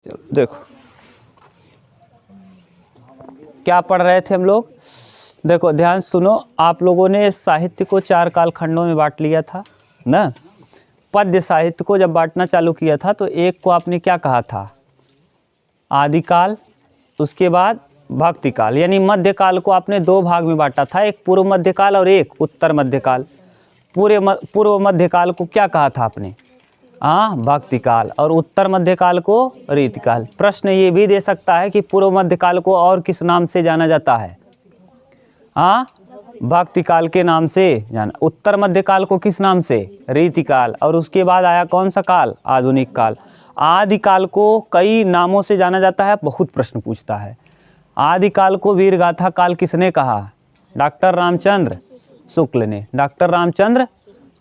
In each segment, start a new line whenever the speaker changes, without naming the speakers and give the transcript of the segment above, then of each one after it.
चलो देखो क्या पढ़ रहे थे हम लोग। देखो ध्यान सुनो, आप लोगों ने साहित्य को 4 कालखंडों में बांट लिया था ना। पद्य साहित्य को जब बांटना चालू किया था तो एक को आपने क्या कहा था, आदिकाल, उसके बाद भक्तिकाल, यानी मध्यकाल को आपने 2 भाग में बांटा था, एक पूर्व मध्यकाल और एक उत्तर मध्यकाल। पूर्व मध्यकाल को क्या कहा था आपने, भक्तिकाल, और उत्तर मध्यकाल को रीतिकाल। प्रश्न ये भी दे सकता है कि पूर्व मध्यकाल को और किस नाम से जाना जाता है, भक्तिकाल के नाम से जाना। उत्तर मध्यकाल को किस नाम से, रीतिकाल, और उसके बाद आया कौन सा काल, आधुनिक काल। आदिकाल को कई नामों से जाना जाता है, बहुत प्रश्न पूछता है। आदिकाल को वीरगाथा काल किसने कहा, डॉक्टर रामचंद्र शुक्ल ने। डॉक्टर रामचंद्र।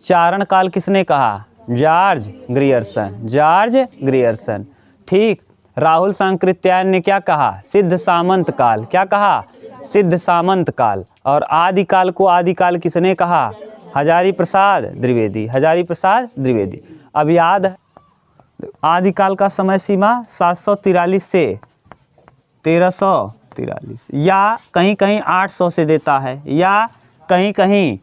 चारण काल किसने कहा, जॉर्ज ग्रियर्सन। ठीक। राहुल सांकृत्यायन ने क्या कहा, सिद्ध सामंत काल। क्या कहा, सिद्ध सामंत काल। और आदिकाल को आदिकाल किसने कहा, हजारी प्रसाद द्विवेदी। अब याद है आदिकाल का समय सीमा 743 से 1343, या कहीं कहीं 800 से देता है, या कहीं कहीं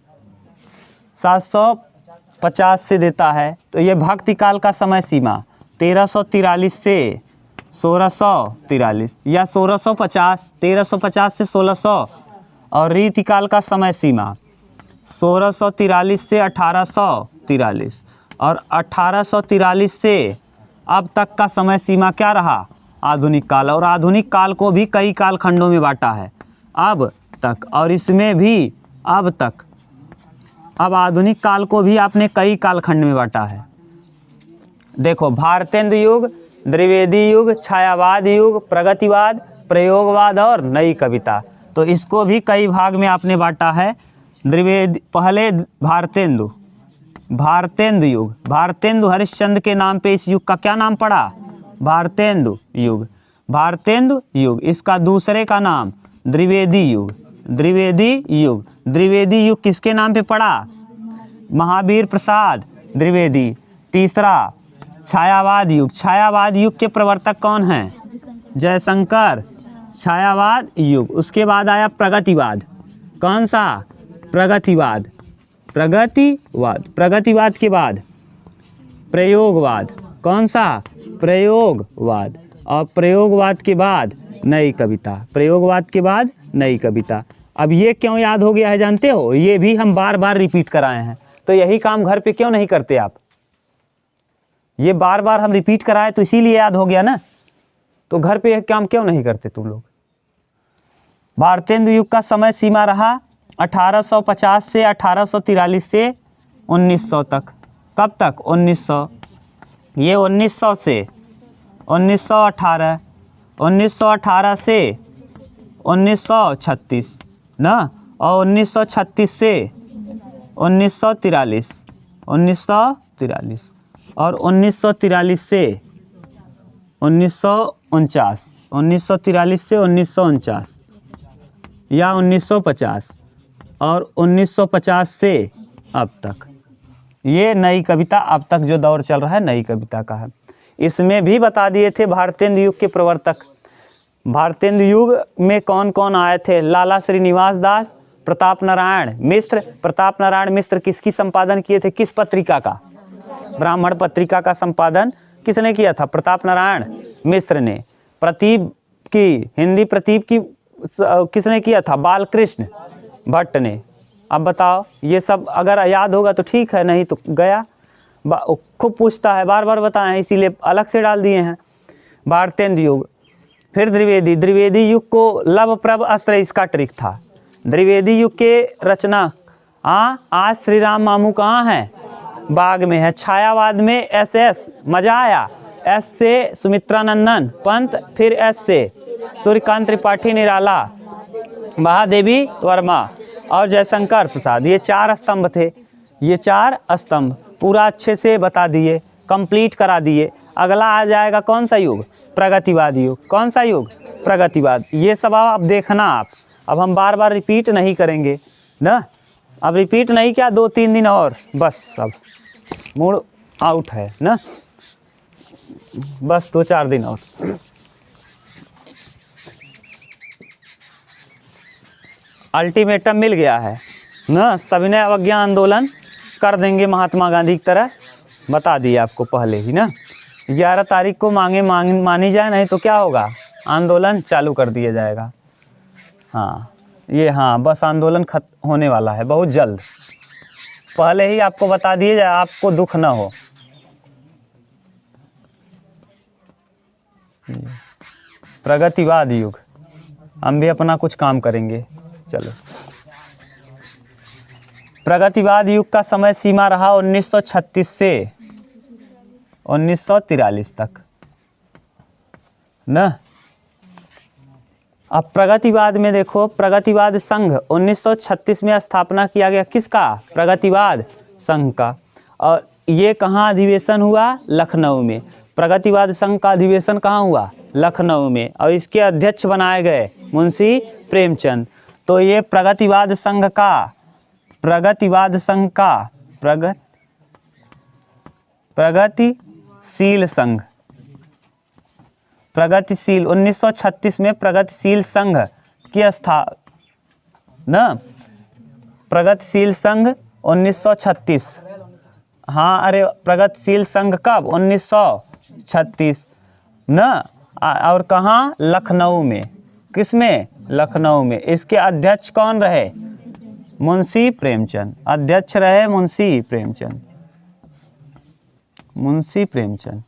750 से देता है। तो ये भक्ति काल का समय सीमा 1343 से 1643, या 1650, 1350 से 1600। और रीतिकाल का समय सीमा 1643 से 1843, और 1843 से अब तक का समय सीमा क्या रहा, आधुनिक काल। और आधुनिक काल को भी कई कालखंडों में बांटा है अब तक, और इसमें भी अब तक, अब आधुनिक काल को भी आपने कई कालखंड में बांटा है। देखो भारतेंदु युग, द्विवेदी युग, छायावाद युग, प्रगतिवाद, प्रयोगवाद और नई कविता। तो इसको भी कई भाग में आपने बांटा है। पहले भारतेंदु युग, भारतेंदु हरिश्चंद्र के नाम पे इस युग का क्या नाम पड़ा, भारतेंदु युग। इसका दूसरे का नाम द्विवेदी युग किसके नाम पे पड़ा, महावीर प्रसाद द्विवेदी। तीसरा छायावाद युग के प्रवर्तक कौन हैं, जयशंकर। छायावाद युग। उसके बाद आया प्रगतिवाद। कौन सा, प्रगतिवाद के बाद प्रयोगवाद। कौन सा, प्रयोगवाद। और प्रयोगवाद के बाद नई कविता। अब ये क्यों याद हो गया है जानते हो, ये भी हम बार बार रिपीट कराए हैं। तो यही काम घर पे क्यों नहीं करते आप, ये बार बार हम रिपीट कराए तो इसीलिए याद हो गया ना। तो घर पे यह काम क्यों नहीं करते तुम लोग। भारतेंदु युग का समय सीमा रहा 1850 से 1843 से 1900 तक। कब तक, 1900। ये 1900 से 1918, 1918 से 1936 ना, और 1936 से 1943, और 1943 से 1949, 1943 से 1949, या 1950, और 1950 से अब तक। ये नई कविता अब तक जो दौर चल रहा है नई कविता का है। इसमें भी बता दिए थे भारतेंदु युग के प्रवर्तक। भारतेंदु युग में कौन कौन आए थे, लाला श्रीनिवास दास, प्रताप नारायण मिश्र किसकी संपादन किए थे, किस पत्रिका का, ब्राह्मण पत्रिका का संपादन किसने किया था, प्रताप नारायण मिश्र ने। प्रतीप की, हिंदी प्रतीप की किसने किया था, बालकृष्ण भट्ट ने। अब बताओ, ये सब अगर याद होगा तो ठीक है, नहीं तो गया। खूब पूछता है, बार बार बताएं, इसीलिए अलग से डाल दिए हैं। भारतेंदु युग। फिर द्विवेदी युग को लवप्रभ अस्त्र, इसका ट्रिक था। द्विवेदी युग के रचना, आज श्री राम मामू कहाँ हैं, बाग में है। छायावाद में SS, मजा आया, S से सुमित्रानंदन पंत, फिर S से सूर्यकांत त्रिपाठी निराला, महादेवी वर्मा और जयशंकर प्रसाद। ये 4 स्तंभ थे। ये 4 स्तंभ पूरा अच्छे से बता दिए, कंप्लीट करा दिए। अगला आ जाएगा कौन सा युग, प्रगतिवाद युग। कौन सा युग, प्रगतिवाद। ये सब अब देखना आप, अब हम बार बार रिपीट नहीं करेंगे ना। अब रिपीट नहीं किया, 2-3 दिन और बस, अब मूड आउट है ना। बस 2-4 दिन और। अल्टीमेटम मिल गया है ना, सविनय अवज्ञा आंदोलन कर देंगे महात्मा गांधी की तरह, बता दिए आपको पहले ही ना। 11 तारीख को मानी जाए, नहीं तो क्या होगा, आंदोलन चालू कर दिया जाएगा। हाँ ये, हाँ बस आंदोलन खत्म होने वाला है बहुत जल्द, पहले ही आपको बता दिए जाए, आपको दुख ना हो। प्रगतिवाद युग, हम भी अपना कुछ काम करेंगे। चलो, प्रगतिवाद युग का समय सीमा रहा 1936 से 1943 तक ना। अब प्रगतिवाद में देखो, प्रगतिवाद संघ 1936 में स्थापना किया गया, किसका, प्रगतिवाद संघ का। और ये कहाँ अधिवेशन हुआ, लखनऊ में। प्रगतिवाद संघ का अधिवेशन कहाँ हुआ, लखनऊ में, और इसके अध्यक्ष बनाए गए मुंशी प्रेमचंद। तो ये प्रगतिवाद संघ का, प्रगतिवाद संघ का प्रगतिशील संघ, प्रगतिशील 1936 में प्रगतिशील संघ की स्थापना, प्रगतिशील संघ 1936। हाँ अरे प्रगतिशील संघ कब, 1936 ना। और कहाँ, लखनऊ में, किसमें, लखनऊ में। इसके अध्यक्ष कौन रहे, मुंशी प्रेमचंद, अध्यक्ष रहे मुंशी प्रेमचंद, मुंशी प्रेमचंद,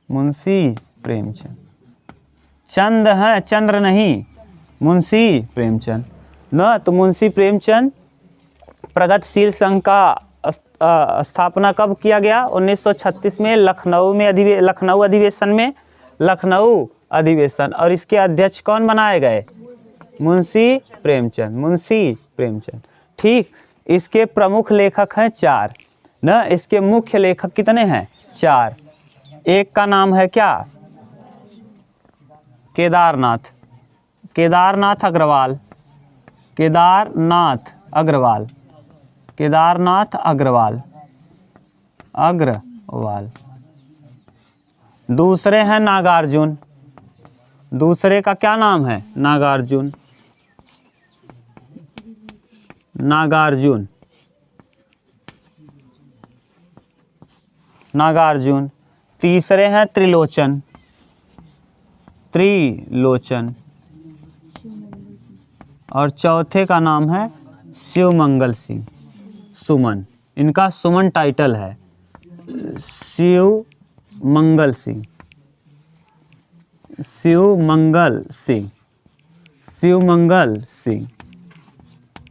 मुंशी प्रेमचंद। चंद है, चंद्र नहीं, मुंशी प्रेमचंद ना। तो मुंशी प्रेमचंद, प्रगतिशील संघ का स्थापना कब किया गया, 1936 में, लखनऊ में, लखनऊ अधिवेशन में, लखनऊ अधिवेशन। और इसके अध्यक्ष कौन बनाए गए, मुंशी प्रेमचंद, मुंशी प्रेमचंद। ठीक, इसके प्रमुख लेखक हैं 4 ना, इसके मुख्य लेखक कितने हैं, 4। एक का नाम है क्या, केदारनाथ, केदारनाथ अग्रवाल, केदारनाथ अग्रवाल, केदारनाथ अग्रवाल, अग्रवाल। दूसरे हैं नागार्जुन, दूसरे का क्या नाम है, नागार्जुन, नागार्जुन, नागार्जुन। तीसरे हैं त्रिलोचन, त्रिलोचन। और चौथे का नाम है शिवमंगल सिंह, सुमन, इनका सुमन टाइटल है, शिवमंगल सिंह, शिवमंगल सिंह, शिवमंगल सिंह।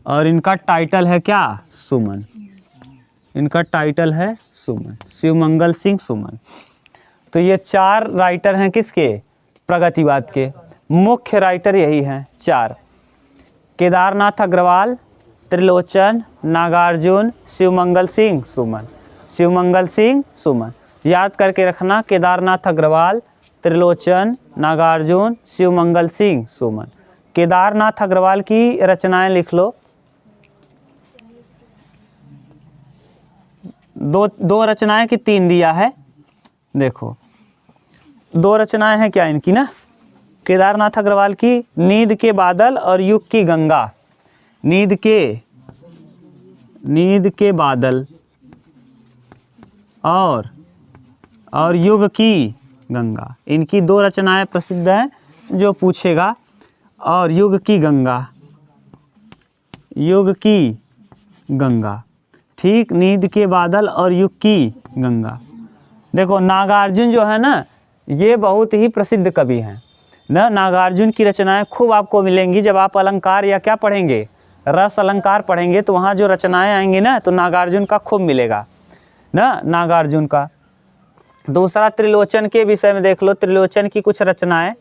और इनका टाइटल है क्या, सुमन, इनका टाइटल है सुमन, शिवमंगल सिंह, सुमन। तो ये 4 राइटर हैं किसके, प्रगतिवाद के। मुख्य राइटर यही हैं 4, केदारनाथ अग्रवाल, त्रिलोचन, नागार्जुन, शिवमंगल सिंह, सुमन, शिवमंगल सिंह, सुमन। याद करके रखना, केदारनाथ अग्रवाल, त्रिलोचन, नागार्जुन, शिवमंगल सिंह, सुमन। केदारनाथ अग्रवाल की रचनाएं लिख लो। दो रचनाएं कि 3 दिया है, देखो 2 रचनाएं हैं क्या इनकी ना, केदारनाथ अग्रवाल की नींद के बादल और युग की गंगा। नींद के बादल और युग की गंगा, इनकी 2 रचनाएं प्रसिद्ध हैं, जो पूछेगा। और युग की गंगा, युग की गंगा, ठीक, नींद के बादल और युग की गंगा। देखो नागार्जुन जो है ना, ये बहुत ही प्रसिद्ध कवि हैं ना। नागार्जुन की रचनाएं खूब आपको मिलेंगी जब आप अलंकार या क्या पढ़ेंगे, रस अलंकार पढ़ेंगे, तो वहाँ जो रचनाएं आएंगी ना, तो नागार्जुन का खूब मिलेगा ना, नागार्जुन का। दूसरा त्रिलोचन के विषय में देख लो, त्रिलोचन की कुछ रचनाएं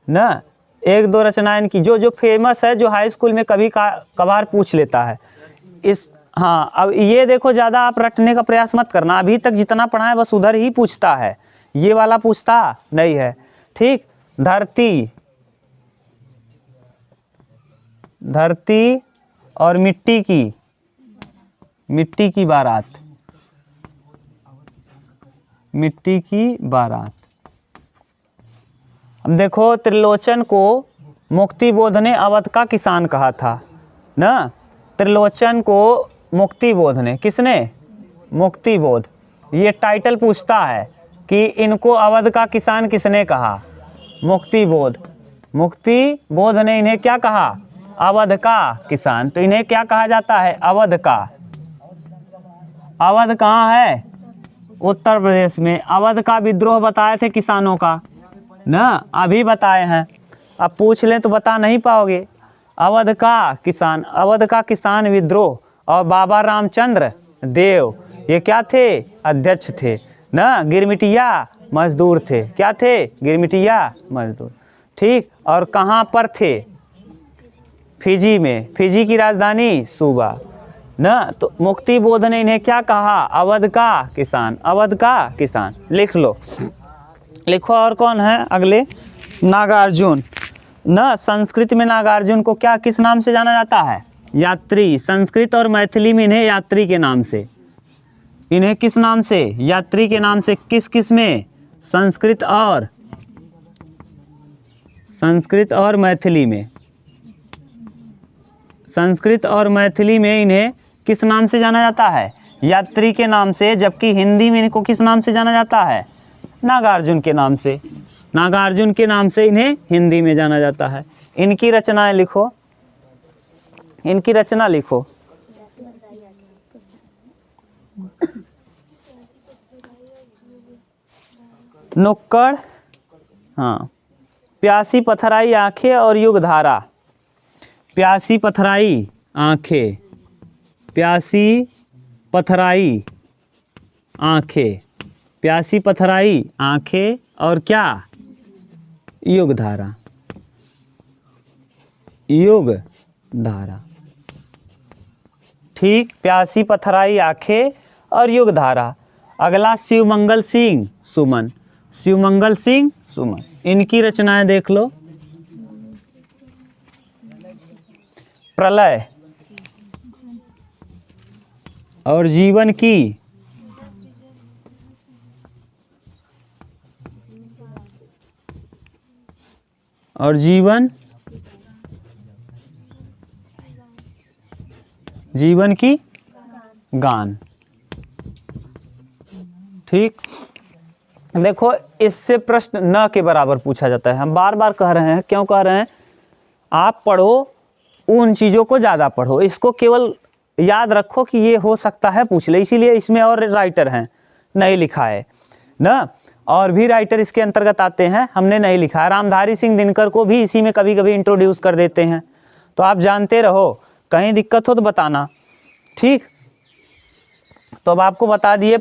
ना, 1-2 रचनाएं इनकी जो फेमस है, जो हाई स्कूल में कभी कभार पूछ लेता है इस। हाँ, अब ये देखो, ज़्यादा आप रटने का प्रयास मत करना, अभी तक जितना पढ़ा है बस उधर ही पूछता है, ये वाला पूछता नहीं है। ठीक, धरती और मिट्टी की बारात, मिट्टी की बारात। अब देखो त्रिलोचन को मुक्तिबोध ने अवध का किसान कहा था ना। त्रिलोचन को मुक्तिबोध ने, किसने? मुक्तिबोध। ये टाइटल पूछता है कि इनको अवध का किसान किसने कहा? मुक्तिबोध। मुक्तिबोध ने इन्हें क्या कहा? अवध का किसान। तो इन्हें क्या कहा जाता है? अवध का। अवध कहाँ है? उत्तर प्रदेश में। अवध का विद्रोह बताए थे किसानों का ना, अभी बताए हैं। अब पूछ लें तो बता नहीं पाओगे। अवध का किसान, अवध का किसान विद्रोह। और बाबा रामचंद्र देव ये क्या थे? अध्यक्ष थे ना। गिरमिटिया मजदूर थे। क्या थे? गिरमिटिया मजदूर। ठीक। और कहाँ पर थे? फिजी में। फिजी की राजधानी सूबा ना। तो मुक्तिबोध ने इन्हें क्या कहा? अवध का किसान। अवध का किसान। लिख लो, लिखो। और कौन है अगले? नागार्जुन ना। संस्कृत में नागार्जुन को क्या, किस नाम से जाना जाता है? यात्री। संस्कृत और मैथिली में इन्हें यात्री के नाम से, इन्हें किस नाम से? यात्री के नाम से। किस किस में? संस्कृत और मैथिली में। संस्कृत और मैथिली में इन्हें किस नाम से जाना जाता है? यात्री के नाम से। जबकि हिंदी में इनको किस नाम से जाना जाता है? नागार्जुन के नाम से। नागार्जुन के नाम से इन्हें हिंदी में जाना जाता है। इनकी रचनाएं लिखो, इनकी रचना लिखो। नुक्कड़, हाँ, प्यासी पथराई आंखें और युगधारा। प्यासी पथराई आंखें, प्यासी पथराई आंखें, प्यासी पथराई आंखें और क्या? युगधारा। युगधारा। ठीक। प्यासी पथराई आंखें और युगधारा। अगला शिवमंगल सिंह सुमन। शिवमंगल सिंह सुमन, इनकी रचनाएं देख लो। प्रलय और जीवन की, और जीवन की गान। ठीक। देखो इससे प्रश्न न के बराबर पूछा जाता है। हम बार बार कह रहे हैं, क्यों कह रहे हैं? आप पढ़ो, उन चीज़ों को ज़्यादा पढ़ो। इसको केवल याद रखो कि ये हो सकता है पूछ ले, इसीलिए इसमें और राइटर हैं, नहीं लिखा है ना। और भी राइटर इसके अंतर्गत आते हैं, हमने नहीं लिखा है। रामधारी सिंह दिनकर को भी इसी में कभी कभी इंट्रोड्यूस कर देते हैं। तो आप जानते रहो, कहीं दिक्कत हो तो बताना। ठीक। तो अब आपको बता दिए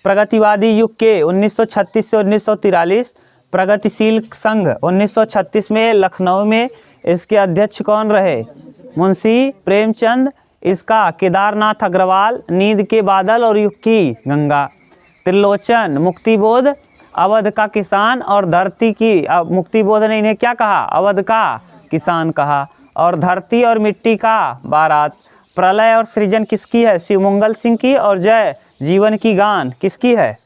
प्रगतिवादी युग के 1936 से 1943, प्रगतिशील संघ 1936 में लखनऊ में, इसके अध्यक्ष कौन रहे? मुंशी प्रेमचंद। इसका केदारनाथ अग्रवाल, नींद के बादल और युग की गंगा। त्रिलोचन, मुक्तिबोध, अवध का किसान और धरती की। मुक्तिबोध ने इन्हें क्या कहा? अवध का किसान कहा। और धरती और मिट्टी का बारात। प्रलय और सृजन किसकी है? शिवमंगल सिंह की। और जय जीवन की गान किसकी है?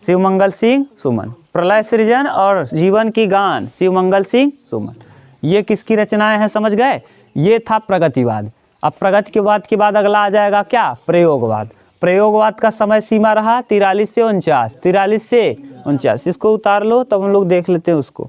शिवमंगल सिंह सुमन। प्रलय, सृजन और जीवन की गान शिवमंगल सिंह सुमन। ये किसकी रचनाएं हैं? समझ गए? ये था प्रगतिवाद। अब प्रगतिवाद के बाद अगला आ जाएगा क्या? प्रयोगवाद। प्रयोगवाद का समय सीमा रहा 43 से 49। 43 से 49, इसको उतार लो, तब हम लोग देख लेते हैं उसको।